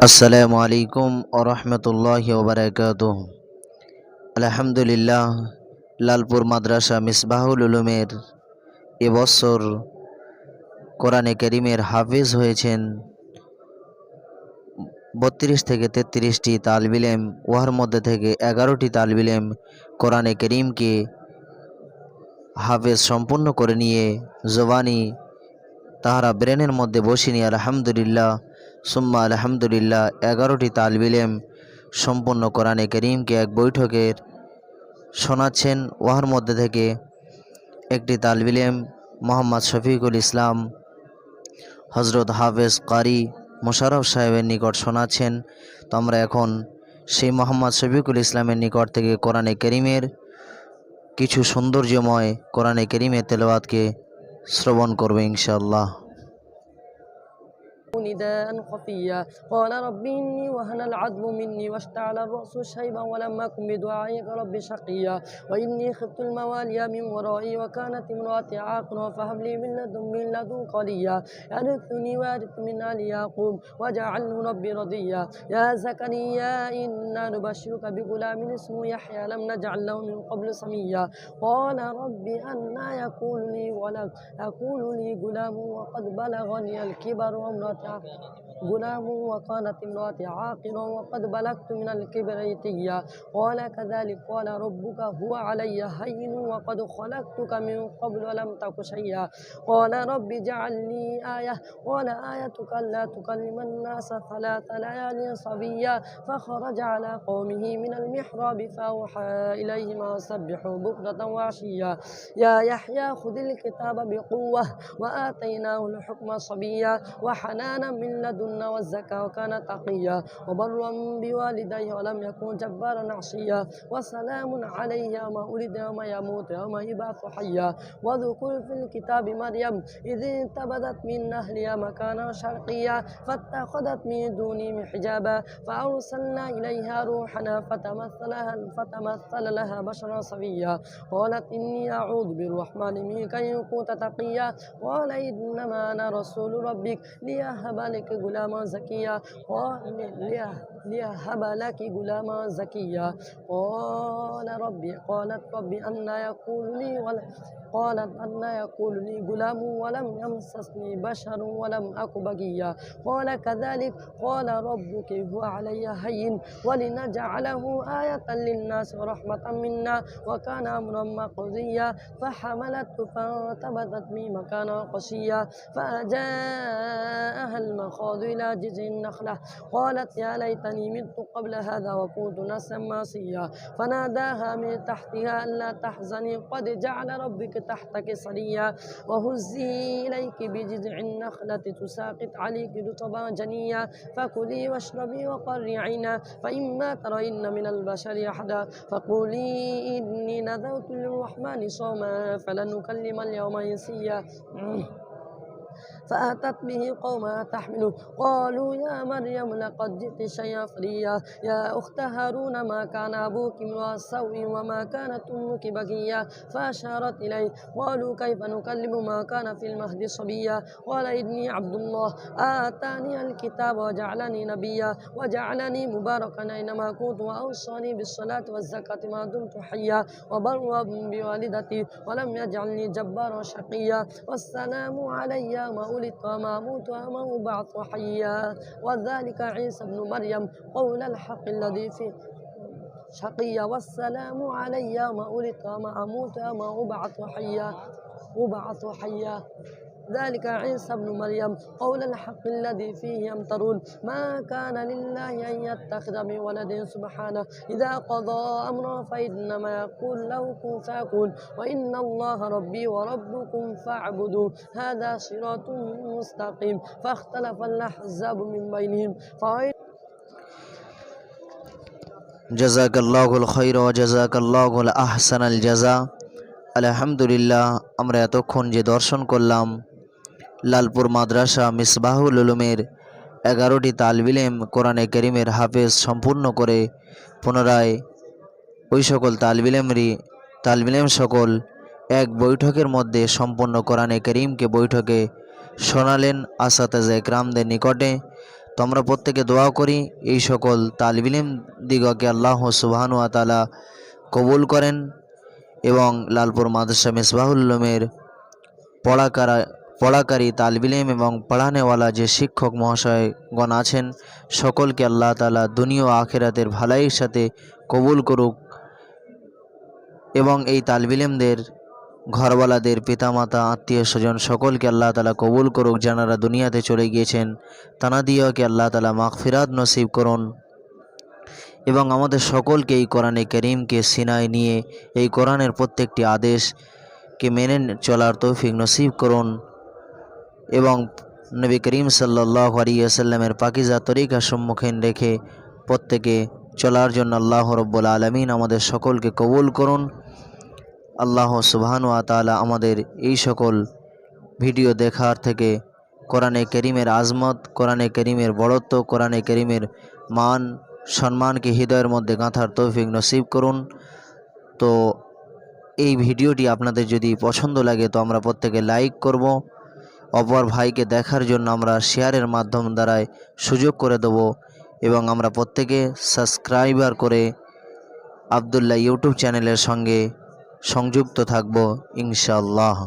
আসসালামু আলাইকুম ওয়া রাহমাতুল্লাহি ওয়া বারাকাতুহু। আলহামদুলিল্লাহ, লালপুর মাদ্রাসা মিসবাহুল উলুমের এবছর কোরআনে কারীমের হাফেজ হয়েছেন ৩২ থেকে ৩৩টি তালিব ইলম। উহার মধ্যে থেকে ১১টি তালিব ইলম কোরআনে কারীমকে হাফেজ সম্পূর্ণ করে নিয়ে জবানি তাহারা ব্রেনের মধ্যে বসিয়ে নিয়ে আলহামদুলিল্লাহ সুম্মা আলহামদুলিল্লাহ ১১টি তালিব ইলম সম্পূর্ণ কোরআনে কারীমকে এক বৈঠকের শোনাচ্ছেন। উহার মধ্যে থেকে একটি তালিব ইলম মোহাম্মদ শফিকুল ইসলাম হজরত হাফেজ কারি মোশাররফ সাহেবের নিকট শোনাচ্ছেন। তো আমরা এখন সেই মোহাম্মদ শফিকুল ইসলামের নিকট থেকে কোরআনে কারীমের কিছু সৌন্দর্যময় কোরআনে কারীমের তেলাওয়াতকে শ্রবণ করব ইনশাআল্লাহ। نداء خفيا قال رب إني وهن العظم مني واشتعل الرأس شيبا ولم أكن بدعائك رب شقيا وإني خفت الموالي من ورائي وكانت امرأتي عاقرا فهب لي من لدنك وليا يرثني ويرث من آل يعقوب واجعله ربي رضيا يا زكريا إنا نبشرك بغلام اسمه يحيى لم نجعل له من قبل سميا قال رب أنى يكون لي غلام وقد بلغني الكبر وامرأتي غلام وكانت امرأتي عاقرا وقد بلغت من الكبر عتيا قال كذلك قال ربك هو علي هين وقد خلقتك من قبل ولم تك شيئا قال رب اجعل لي آية قال آيتك ألا تكلم الناس 3 ليال صبيا فخرج على قومه من المحراب فأوحى إليهم أن سبحوا بكرة وعشيا يا يحيى خذ الكتاب بقوة وآتيناه الحكم صبيا وحنانا من لدنا والزكاة وكان تقيا وبرا بوالديه ولم يكن جبارا عصيا وسلام عليه يوم ولد يوم يموت يوم يبعث حيا واذكر في الكتاب مريم إذ انتبذت من أهلها مكانا شرقيا فاتخذت من دونهم حجابا فأرسلنا إليها روحنا فتمثل لها بشرا سويا قالت إني أعوذ بالرحمن منك إن كنت تقيا قال إنما أنا رسول ربك ليهب لك غلاما زكيا قالت ربي أن يكون لي غلام ولم يمسسني بشر ولم أك بغيا قال كذلك قال ربك هو علي هين ولنجعله آية للناس ورحمة منا وكان أمرا مقضيا فحملته فانتبذت به مكانا قصيا فأجاءها المخاض إلى جذع النخلة قالت يا ليتني مت قبل هذا وكنت نسيا منسيا فناداها من تحتها ألا تحزني قد جعل ربك تحتك سريا وهزي إليك بجذع النخلة تساقط عليك رطبا جنيا فكلي واشربي وقري عينا فإما ترين من البشر أحدا فقولي إني نذرت للرحمن صوما فلن نكلم اليوم إنسيا فأتت به قومها تحمله قالوا يا مريم لقد جئت شيئا فريا يا أخت هارون ما كان أبوك امرأ سوء وما كانت أمك بغيا فأشارت إليه قالوا كيف نكلم ما كان في المهد صبيا قال إني عبد الله آتاني الكتاب وجعلني نبيا وجعلني مباركا أينما كنت وأوصاني بالصلاة والزكاة ما دمت حيا وبرا بوالدتي ولم يجعلني جبارا شقيا والسلام علي ما ولدت وما أموت وما أبعث حيا وذلك عيسى ابن مريم قول الحق الذي فيه شقيا والسلام علي ما ولدت وما أموت وما أبعث حيا ذلك عيسى ابن مريم قول الحق الذي فيه يمترون ما كان لله أن يتخذ من ولد سبحانه إذا قضى أمرا فإنما يقول له كن فيكون وإن الله ربي وربكم فاعبدوا هذا صراط مستقيم فاختلف الأحزاب من بينهم জাযাকাল্লাহুল খায়রা ওয়া জাযাকাল্লাহুল আহসানাল জাযা। আলহামদুলিল্লাহ, আমরা এতক্ষণ যে দর্শন করলাম লালপুর মাদ্রাসা মিসবাহুল উলুমের 11টি তালিব ইলম কোরআনে কারীমের হাফেজ সম্পূর্ণ করে পুনরায় ওই সকল তালিব ইলম সকল এক বৈঠকের মধ্যে সম্পূর্ণ কোরআনে কারীমকে বৈঠকে শোনালেন আসাতাজে একরামদের নিকটে। তো আমরা প্রত্যেকে দোয়া করি এই সকল তালিব ইলম দিগকে আল্লাহ সুবহানাহু ওয়া তাআলা কবুল করেন এবং লালপুর মাদ্রাসা মিসবাহুল উলুমের পড়াকারী তালিব ইলম এবং পড়ানেওয়ালা যে শিক্ষক মহাশয়গণ আছেন সকলকে আল্লাহ তাআলা দুনিয়া ও আখিরাতের ভালাইয়ের সাথে কবুল করুক এবং এই তালিব ইলমদের ঘরওয়ালাদের পিতামাতা আত্মীয় স্বজন সকলকে আল্লাহ তাআলা কবুল করুক। যারা দুনিয়াতে চলে গিয়েছেন তানাদিওকে আল্লাহ তাআলা মাগফিরাত নসিব করুন এবং আমাদের সকলকে এই কোরআনে কারীমকে সিনায় নিয়ে এই কোরআনের প্রত্যেকটি আদেশকে মেনে চলার তৌফিক নসিব করুন এবং নবী করিম সাল্লাল্লাহু আলাইহি ওয়াসাল্লামের পাকিজা তরিকা সম্মুখীন রেখে প্রত্যেকে চলার জন্য আল্লাহ রাব্বুল আলামিন আমাদের সকলকে কবুল করুন। আল্লাহ সুবহানাহু ওয়া তাআলা আমাদের এই সকল ভিডিও দেখার থেকে কোরআনে কারীমের আজমত, কোরআনে কারীমের বড়ত্ব, কোরআনে কারীমের মান সম্মানকে হৃদয়ের মধ্যে গাঁথার তৌফিক নসিব করুন। তো এই ভিডিওটি আপনাদের যদি পছন্দ লাগে তো আমরা প্রত্যেকে লাইক করব, অপর ভাইকে দেখার জন্য আমরা শেয়ারের মাধ্যম দ্বারাই সুযোগ করে দেব এবং আমরা প্রত্যেকে সাবস্ক্রাইবার করে আব্দুল্লাহ ইউটিউব চ্যানেলের সঙ্গে সংযুক্ত থাকব ইনশাআল্লাহ।